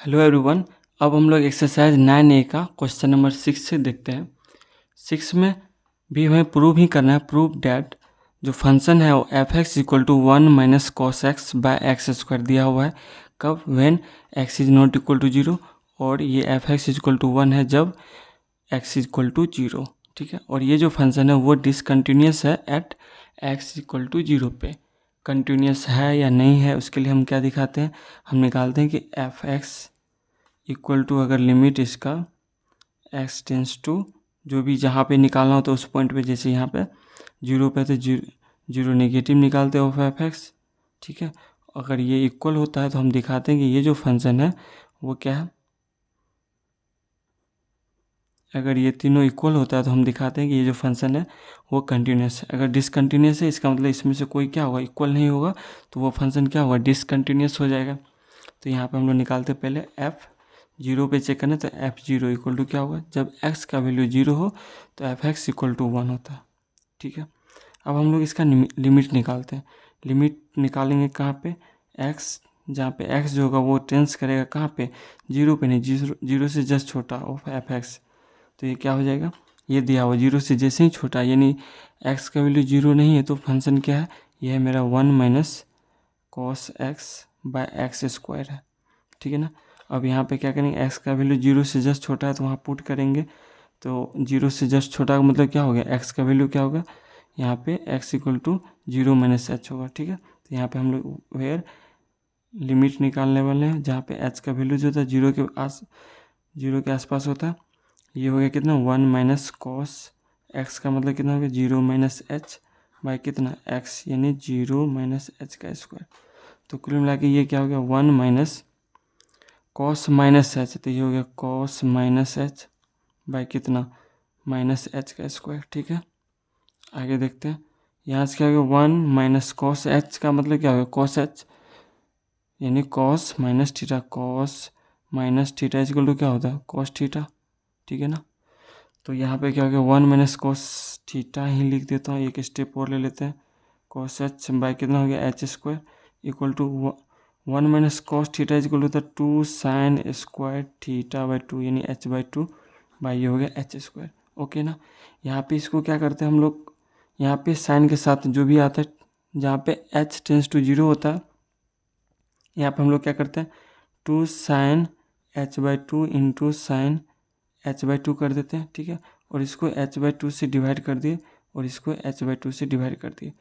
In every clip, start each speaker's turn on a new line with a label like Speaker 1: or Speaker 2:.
Speaker 1: Hello everyone. अब हम लोग एक्सरसाइज 9A का क्वेश्चन नंबर 6 से देखते हैं। 6 में भी हमें प्रूव ही करना है, प्रूव डैट जो फंक्शन है वो F x equal to 1 minus cos x by x square दिया हुआ है। कब? When x is not equal to 0, और ये एफ एक्स इक्वल टू 1 है जब एक्स इक्वल टू 0। ठीक है, और ये जो फंक्शन है वो डिसकंटिन्यूस है एट एक्स इक्वल टू 0 पे। कंटिन्यूस है या नहीं है उसके लिए हम क्या दिखाते हैं, हम निकालते हैं कि एफ एक्स इक्वल टू, अगर लिमिट इसका एक्स टेंस टू जो भी जहाँ पे निकालना होता है उस पॉइंट पे, जैसे यहाँ पे 0 पे तो जीरो नेगेटिव निकालते हैं ऑफ एफ एक्स। ठीक है, अगर ये इक्वल होता है तो हम दिखाते हैं कि ये जो फंक्शन है वो क्या है। अगर ये तीनों इक्वल होता है तो हम दिखाते हैं कि ये जो फंक्शन है वो कंटिन्यूस है। अगर डिसकंटिन्यूस है इसका मतलब इसमें से कोई क्या होगा, इक्वल नहीं होगा, तो वो फंक्शन क्या होगा, डिसकंटिन्यूस हो जाएगा। तो यहाँ पे हम लोग निकालते हैं पहले एफ 0 पे चेक करना, तो एफ 0 इक्वल टू क्या होगा, जब एक्स का वैल्यू 0 हो तो एफ एक्स इक्वल टू 1 होता है। ठीक है, अब हम लोग इसका लिमिट निकालते हैं। लिमिट निकालेंगे कहाँ पे, एक्स, जहाँ पे एक्स जो होगा वो टेंस करेगा कहाँ पे, 0 पे नहीं, 0 से जस्ट छोटा ऑफ एफ एक्स। तो ये क्या हो जाएगा, ये दिया हुआ 0 से जैसे ही छोटा, यानी एक्स का वैल्यू 0 नहीं है तो फंक्शन क्या है, यह है मेरा 1 minus cos x by x square है। ठीक है ना। अब यहाँ पे क्या करेंगे, एक्स का वैल्यू 0 से जस्ट छोटा है तो वहाँ पुट करेंगे, तो 0 से जस्ट छोटा का मतलब क्या हो गया, एक्स का वैल्यू क्या होगा, यहाँ पे x equal to 0 minus H होगा। ठीक है, तो यहाँ पे हम लोग वेयर लिमिट निकालने वाले हैं जहाँ पे एच का वैल्यू जो होता है 0 के आसपास होता है। ये हो गया कितना, 1 माइनस कॉस एक्स का मतलब कितना हो गया, 0 माइनस एच बाई कितना एक्स, यानी 0 माइनस एच का स्क्वायर। तो कुल मिला के ये क्या हो गया, 1 माइनस कॉस माइनस एच, तो ये हो गया कॉस माइनस एच बाई कितना, माइनस एच का स्क्वायर। ठीक है, आगे देखते हैं। यहाँ से क्या हो गया, 1 माइनस कॉस एच का मतलब क्या हो गया, कॉस एच यानी cos minus theta, cos minus theta equal to क्या होता है, कॉस थीटा। ठीक है ना, तो यहाँ पे क्या हो गया, 1 माइनस कॉस थीटा ही लिख देता हूँ, एक स्टेप और ले लेते हैं। कॉस एच बाई कितना हो गया, H square equal to 1 minus cos theta equal होता है 2 साइन स्क्वायर थीटा बाई 2, यानी एच बाई 2 बाई ये हो गया एच स्क्वायर। ओके ना, यहाँ पे इसको क्या करते हैं हम लोग, यहाँ पे साइन के साथ जो भी आता है, जहाँ पे एच टेंस टू 0 होता है, यहाँ पे हम लोग क्या करते हैं, 2 sine h by 2 into sine h by 2 कर देते हैं। ठीक है, और इसको एच बाई 2 से डिवाइड कर दिए और इसको एच बाई 2 से डिवाइड कर दिए।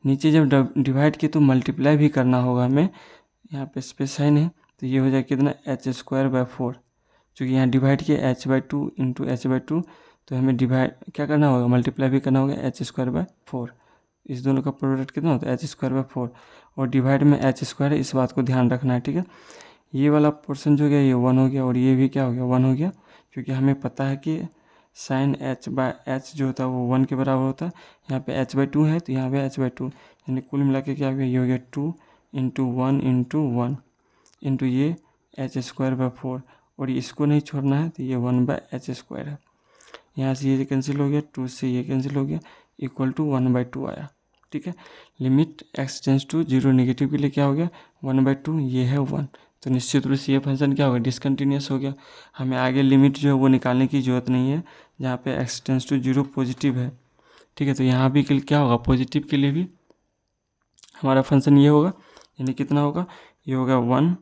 Speaker 1: नीचे जब डिवाइड किए तो मल्टीप्लाई भी करना होगा हमें, यहाँ पे स्पेस है नहीं, तो ये हो जाए कितना, एच स्क्वायर बाई 4। चूँकि यहाँ डिवाइड किया H by 2 into H by 2, तो हमें डिवाइड क्या करना होगा, मल्टीप्लाई भी करना होगा एच स्क्वायर बाई 4। इस दोनों का प्रोडक्ट कितना होता है, एच स्क्वायर बाई 4, और डिवाइड में एच स्क्वायर है, इस बात को ध्यान रखना है। ठीक है, ये वाला पोर्सन जो गया ये 1 हो गया और ये भी क्या हो गया, 1 हो गया, क्योंकि हमें पता है कि साइन एच बाय एच जो होता है वो 1 के बराबर होता है। यहाँ पे एच बाई 2 है तो यहाँ पे एच बाई 2, यानी कुल मिला के क्या हो गया, ये हो गया 2 इंटू 1 इंटू 1 इंटू ये एच स्क्वायर बाई 4, और इसको नहीं छोड़ना है तो ये 1 बाई एच स्क्वायर है। यहाँ से ये कैंसिल हो गया, 2 से ये कैंसिल हो गया, इक्वल टू 1 बाई 2 आया। ठीक है, limit x tends to 0 negative के लिए क्या हो गया, 1 बाई 2, ये है 1, तो निश्चित रूप से ये फंक्शन क्या होगा, डिसकंटिन्यूस हो गया। हमें आगे लिमिट जो है वो निकालने की ज़रूरत नहीं है, जहाँ पे एक्स टेंस टू 0 पॉजिटिव है। ठीक है, तो यहाँ भी क्या होगा, पॉजिटिव के लिए भी हमारा फंक्शन ये होगा, यानी कितना होगा, ये होगा 1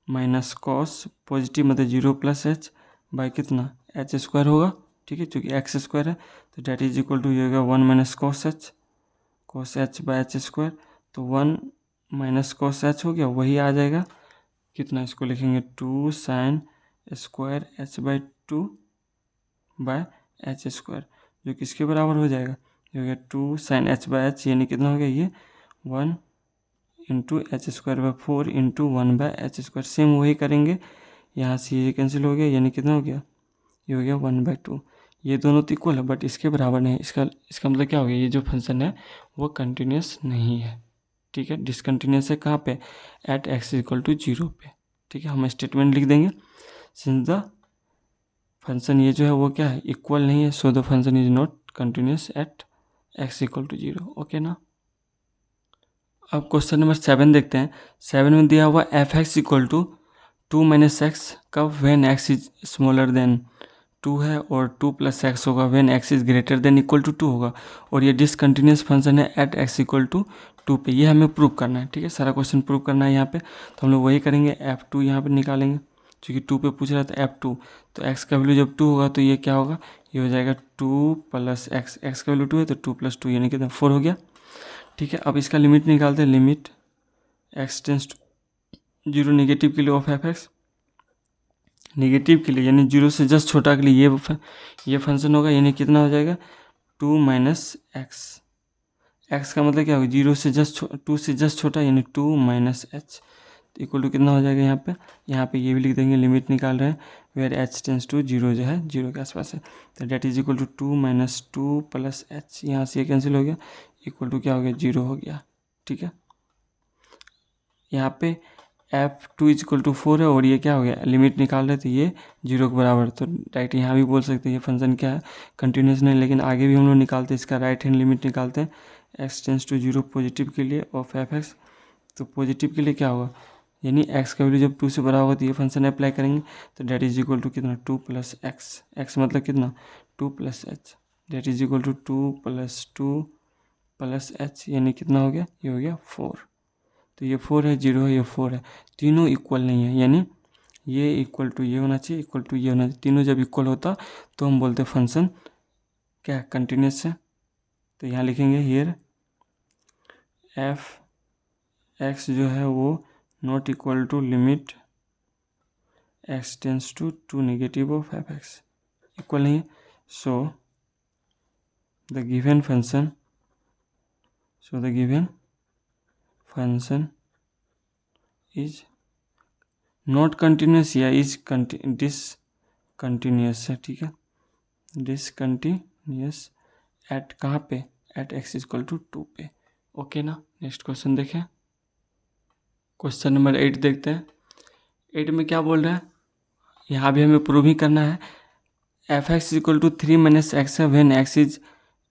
Speaker 1: माइनस कॉस पॉजिटिव मतलब 0 प्लस एच बाई कितना, एच स्क्वायर होगा। ठीक है, चूँकि एक्स स्क्वायर है तो डैट इज इक्वल टू ये होगा 1 minus cos H by H square, तो 1 माइनस कॉस एच हो गया, वही आ जाएगा कितना, इसको लिखेंगे 2 sine square H by 2 by H square, जो किसके बराबर हो जाएगा, ये हो गया 2 साइन एच बाई एच, यानी कितना हो गया ये 1 into H square by 4 into 1 by H square. Same वही करेंगे, यहाँ से ये कैंसिल हो गया, यानी कितना हो गया, ये हो गया 1 बाई 2। ये दोनों तो इक्वल है बट इसके बराबर नहीं, इसका मतलब क्या हो गया, ये जो फंक्शन है वो कंटिन्यूस नहीं है। ठीक है, डिसकंटिन्यूस है कहाँ पे, एट एक्स इक्वल टू 0 पे। ठीक है, हम स्टेटमेंट लिख देंगे, सिंस द फंक्शन ये जो है वो क्या है, इक्वल नहीं है, so the function is not continuous at x equal to 0। Okay ना। अब क्वेश्चन नंबर 7 देखते हैं। 7 में दिया हुआ F x equal to 2 minus x कब, when x is smaller than 2 है, और 2 प्लस एक्स होगा when x is greater than equal to 2 होगा, और ये डिसकंटिन्यूस फंक्शन है एट एक्स इक्वल टू 2 पे। ये हमें प्रूव करना है, ठीक है, सारा क्वेश्चन प्रूव करना है यहाँ पे। तो हम लोग वही करेंगे, F2 यहाँ पे निकालेंगे, क्योंकि 2 पे पूछ रहा था F2, तो x का वैल्यू जब 2 होगा तो ये क्या होगा, ये हो जाएगा 2 प्लस एक्स, एक्स का वैल्यू 2 है तो 2 प्लस 2 यानी कितना 4 हो गया, ठीक है। अब इसका लिमिट निकालते हैं, limit x tends to 0 negative के लिए ऑफ एफ एक्स, नेगेटिव के लिए यानी 0 से जस्ट छोटा के लिए ये फंक्शन होगा, यानी कितना हो जाएगा 2 माइनस एक्स, एक्स का मतलब क्या होगा 0 से जस्ट 2 से जस्ट छोटा यानी 2 माइनस एच, तो इक्वल टू कितना हो जाएगा यहाँ पे ये भी लिख देंगे, लिमिट निकाल रहे हैं वेयर एच टेंस टू 0 जो है 0 के आसपास है, तो that is equal to 2 minus 2 plus h, यहाँ से ये कैंसिल हो गया, इक्वल टू क्या हो गया 0 हो गया, ठीक है। यहाँ पे F2 इज इक्वल टू 4 है, और ये क्या हो गया, लिमिट निकाल रहे थे ये 0 के बराबर, तो डायरेक्ट यहाँ भी बोल सकते हैं ये फंक्शन क्या है, कंटिन्यूस नहीं, लेकिन आगे भी हम लोग निकालते हैं, इसका राइट हैंड लिमिट निकालते हैं एक्स टेंस टू 0 पॉजिटिव के लिए ऑफ एफ एक्स, तो पॉजिटिव के लिए क्या होगा, यानी एक्स का वैल्यू जब 2 से बड़ा होगा तो ये फंक्शन अप्लाई करेंगे, तो डेट इज इक्वल टू कितना 2 प्लस एक्स, एक्स मतलब कितना 2 plus h, that is equal to 2 plus 2 plus h, यानी कितना हो गया, ये हो गया 4, तो ये 4 है, 0 है, ये 4 है, तीनों इक्वल नहीं है, यानी ये इक्वल टू ये होना चाहिए, इक्वल टू ये होना चाहिए, तीनों जब इक्वल होता तो हम बोलते फंक्शन क्या कंटिन्यूस है, तो यहाँ लिखेंगे हियर एफ एक्स जो है वो not equal to limit x tends to 2 negative of f x, equal नहीं है, so the given function is not continuous या इज डिसकंटिन्यूस है, ठीक है, डिसकंटिन्यूस एट कहाँ पे, एट एक्स इक्वल टू 2 पे, ओके ना। नेक्स्ट क्वेश्चन देखें, क्वेश्चन नंबर 8 देखते हैं। 8 में क्या बोल रहा है, यहाँ भी हमें प्रूव ही करना है, F x equal to 3 minus x है when x is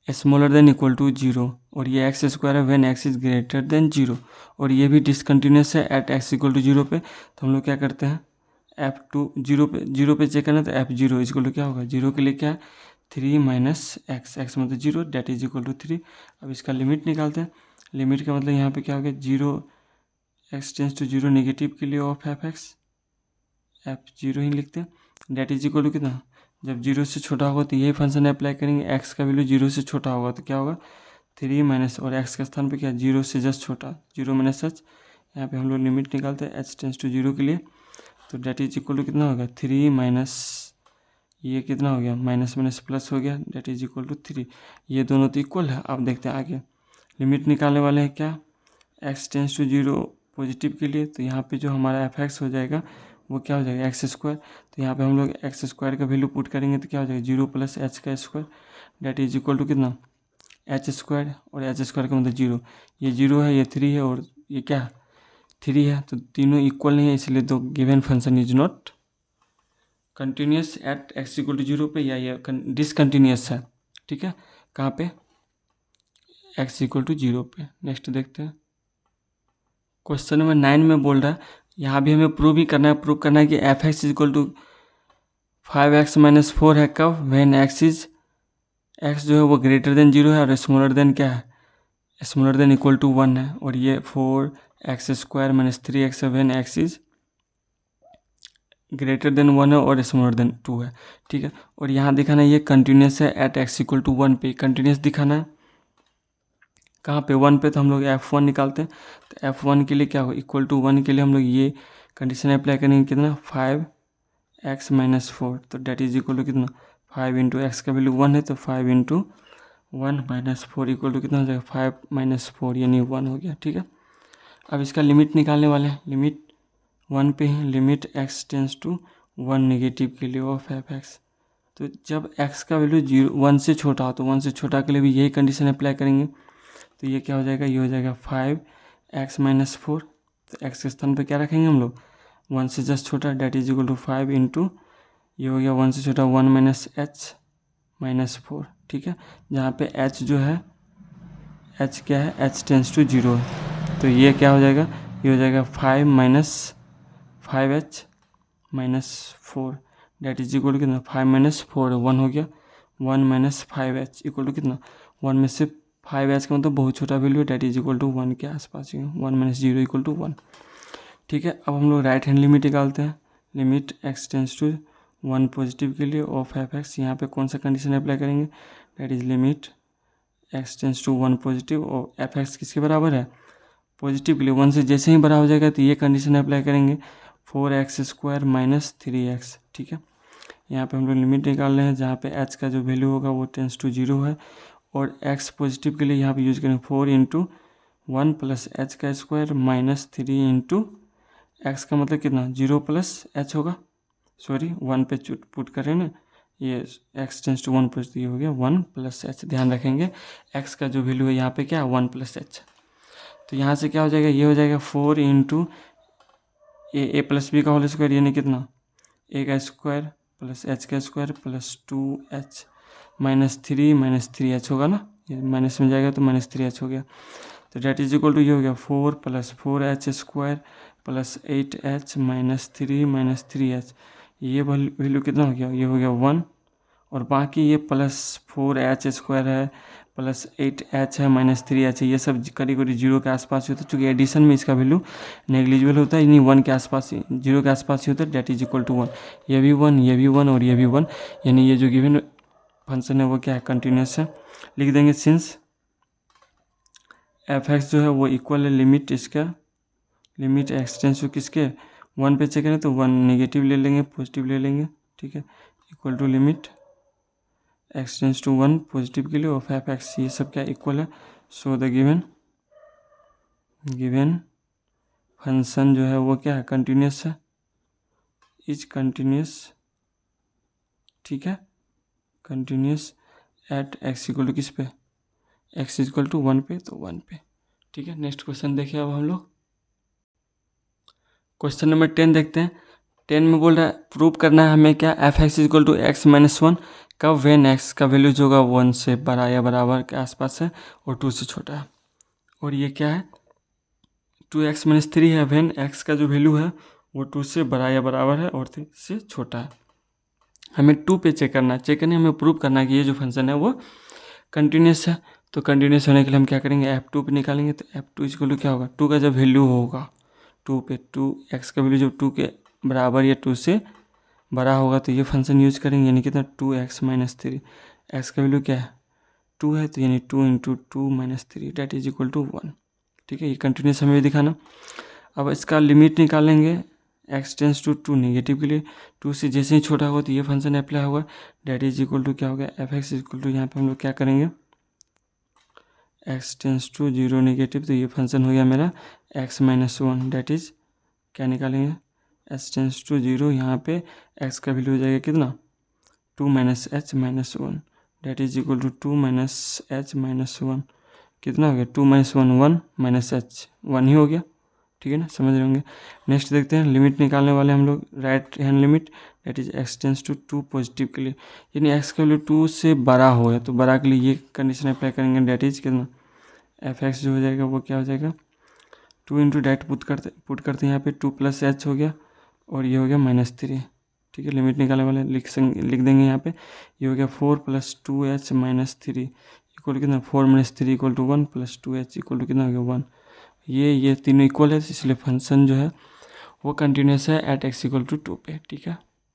Speaker 1: smaller than equal to 0, और ये एक्स स्क्वायर है when x is greater than 0, और ये भी डिसकंटिन्यूस है एट एक्स इक्वल टू 0 पे, तो हम लोग क्या करते हैं F2 0 पे चेक करना, तो F0 इक्वल टू क्या होगा, 0 के लिए क्या है 3 माइनस एक्स, एक्स मतलब 0, डेट इज इक्वल टू 3। अब इसका लिमिट निकालते हैं, लिमिट का मतलब यहाँ पे क्या हो गया 0 एक्स टेंस टू 0 नेगेटिव के लिए ऑफ एफ एक्स, F0 ही लिखते हैं, डेट इज इक्वल टू कितना, जब 0 से छोटा होगा तो यही फंक्शन अप्लाई करेंगे, एक्स का वैल्यू 0 से छोटा होगा तो क्या होगा 3 माइनस, और एक्स के स्थान पे क्या 0 से जस्ट छोटा 0 माइनस एच, यहाँ पे हम लोग लिमिट निकालते हैं एच टेंस टू 0 के लिए, तो डेट इज इक्वल टू कितना होगा 3 माइनस, ये कितना हो गया माइनस माइनस प्लस हो गया, डेट इज इक्वल टू 3, ये दोनों तो इक्वल है। अब देखते हैं आगे, लिमिट निकालने वाले हैं क्या, एक्स टेंस टू 0 पॉजिटिव के लिए, तो यहाँ पे जो हमारा एफ एक्स हो जाएगा वो क्या हो जाएगा एक्स स्क्वायर, तो यहाँ पे हम लोग एक्स स्क्वायर का वैल्यू पुट करेंगे तो क्या हो जाएगा 0 प्लस एच का square, that is equal to कितना एच स्क्वायर, और एच स्क्वायर का मतलब 0, ये 0 है, ये 3 है, और ये क्या 3 है, तो तीनों इक्वल नहीं है, इसलिए तो given function is not continuous at x equal to 0 पे, या ये डिसकंटिन्यूस है, ठीक है, कहाँ पे एक्स इक्वल टू 0 पे। नेक्स्ट देखते हैं, क्वेश्चन नंबर 9 में बोल रहा है, यहाँ भी हमें प्रूव ही करना है, प्रूव करना है कि f x equal to 5x minus 4 है कब, व्हेन एक्स जो है वो ग्रेटर देन 0 है, और स्मॉलर देन क्या है, स्मॉलर देन इक्वल टू 1 है, और ये 4x स्क्वायर माइनस 3x है when x is greater then 1 है और स्मॉलर देन 2 है, ठीक है। और यहाँ दिखाना है ये कंटिन्यूस है एट एक्स इक्वल टू 1 पे, कंटिन्यूस दिखाना है कहाँ पे 1 पे, तो हम लोग F1 निकालते हैं, तो F1 के लिए क्या होगा इक्वल टू 1 के लिए हम लोग ये कंडीशन अप्लाई करेंगे, कितना 5x माइनस 4, तो डेट इज इक्वल टू कितना 5 इंटू एक्स का वैल्यू 1 है, तो 5 इंटू 1 माइनस 4 इक्वल टू कितना हो जाएगा 5 माइनस 4 यानी 1 हो गया, ठीक है। अब इसका लिमिट निकालने वाले हैं, लिमिट 1 पे ही, limit x tends to 1 negative के लिए ऑफ एफ एक्स, तो जब x का वैल्यू 1 से छोटा हो तो 1 से छोटा के लिए भी यही कंडीशन अप्लाई करेंगे, तो ये क्या हो जाएगा, ये हो जाएगा 5x माइनस 4, तो x के स्थान पे क्या रखेंगे हम लोग 1 से जस्ट छोटा, that is equal to 5 into ये हो गया 1 से छोटा 1 माइनस एच माइनस 4, ठीक है, जहाँ पे h जो है h क्या है h टेंस टू 0 है, तो ये क्या हो जाएगा, ये हो जाएगा 5 minus 5h -4 that is equal to कितना 5 - 4 1 हो गया 1 - 5h इक्वल टू कितना 1 में से 5h का मतलब बहुत छोटा वैल्यू है डेट इज इक्वल टू 1 के आसपास ही 1 - 0 इक्वल टू 1। ठीक है, अब हम लोग राइट हैंड लिमिट निकालते हैं। Limit x tends to 1 positive के लिए ऑफ f(x) यहाँ पे कौन सा कंडीशन अप्लाई करेंगे that is limit x tends to 1 positive और f(x) किसके बराबर है पॉजिटिव के लिए 1 से जैसे ही बड़ा हो जाएगा तो ये कंडीशन अप्लाई करेंगे 4x² - 3x। ठीक है, यहाँ पे हम लोग लिमिट निकाल रहे हैं जहाँ पे h का जो वैल्यू होगा वो टेंस टू 0 है और x पॉजिटिव के लिए यहाँ पे यूज करेंगे 4 × 1 + h² - 3 × x का मतलब कितना 0 + h होगा, सॉरी 1 पे पुट करें ना, ये x टेंस टू 1 पॉजिटिव ये हो गया 1 + h। ध्यान रखेंगे x का जो वैल्यू है यहाँ पे क्या 1 + h, तो यहाँ से क्या हो जाएगा ये हो जाएगा 4 × a + b का होल स्क्वायर यानी कितना a का स्क्वायर + h का स्क्वायर + 2h - 3h होगा ना, ये माइनस में जाएगा तो -3h हो गया, तो डेट इज इक्वल टू ये हो गया 4 + 4h² + 8h - 3 - 3h। ये वैल्यू कितना हो गया ये हो गया 1 और बाकी ये +4h² है +8h है -3h है, ये सब करीब करीब 0 के आसपास ही होता है, चूँकि एडिशन में इसका वैल्यू नेग्लिजिबल होता है, यानी 1 के आसपास ही 0 के आसपास ही होता है डेट इज इक्वल टू 1। ये भी 1 ये भी 1 और ये भी 1, यानी ये जो गिवन फंक्शन है वो क्या है कंटिन्यूस है। लिख देंगे सिंस f(x) जो है वो इक्वल है लिमिट इसका लिमिट x टेंस टू किसके 1 पे चेक करें तो 1 नेगेटिव ले लेंगे पॉजिटिव ले लेंगे। ठीक है, equal to limit x tends to 1 positive के लिए ऑफ f(x) ये सब क्या इक्वल है। सो द गिवन फंक्शन जो है वो क्या है कंटिन्यूस है, इज कंटिन्यूस। ठीक है, continuous at x equal to किस पे x इक्वल टू 1 पे तो 1 पे। ठीक है, नेक्स्ट क्वेश्चन देखिए अब हम लोग क्वेश्चन नंबर 10 देखते हैं। 10 में बोल रहा है प्रूव करना है हमें क्या f(x) इक्वल टू x - 1 कब वेन x का वैल्यू जो होगा 1 से बड़ा या बराबर के आसपास है और 2 से छोटा है, और ये क्या है 2x - 3 है वेन x का जो वैल्यू है वो 2 से बड़ा या बराबर है और 3 से छोटा है। हमें 2 पे चेक करना है, चेक करने हमें प्रूव करना है कि ये जो फंक्शन है वो कंटिन्यूस है। तो कंटिन्यूस होने के लिए हम क्या करेंगे f2 पे निकालेंगे, तो f2 इक्वल टू क्या होगा 2 का जब वैल्यू होगा 2 पे 2x का वैल्यू जब 2 के बराबर या 2 से बड़ा होगा तो ये फंक्शन यूज करेंगे, यानी कितना 2x - 3 x का वैल्यू क्या है 2 है तो यानी 2 × 2 - 3 डेट इज इक्वल टू 1। ठीक है, ये कंटिन्यूस हमें भी दिखाना। अब इसका लिमिट निकालेंगे x टेंस टू 2 नेगेटिव के लिए 2 से जैसे ही छोटा होगा तो ये फंक्शन अप्लाई होगा डेट इज इक्वल टू क्या होगा f(x) इक्वल टू यहाँ पे हम लोग क्या करेंगे x टेंस टू 0 नेगेटिव, तो ये फंक्शन हो गया मेरा x - 1 डेट इज क्या निकालेंगे h टेंस टू 0, यहाँ पे x का वैल्यू हो जाएगा कितना 2 - h - 1 that is equal to 2 - h - 1 कितना हो गया 2 - 1 1 - h 1 ही हो गया। ठीक है ना, समझ रहे होंगे। नेक्स्ट देखते हैं लिमिट निकालने वाले हम लोग right hand limit that is x tends to 2 positive के लिए, यानी x का वैल्यू 2 से बड़ा हो है तो बड़ा के लिए ये कंडीशन अप्लाई करेंगे डेट इज कितना f(x) जो हो जाएगा वो क्या हो जाएगा 2 × डेट पुट करते हैं यहाँ पे 2 + h हो गया और ये हो गया -3। ठीक है, लिमिट निकालने वाले लिख देंगे यहाँ पे ये हो गया 4 + 2h - 3 इक्वल कितना 4 - 3 equal to 1 + 2h equal to कितना हो गया 1। ये तीनों इक्वल है इसलिए फंक्शन जो है वो कंटिन्यूस है एट x इक्वल टू 2 पे। ठीक है।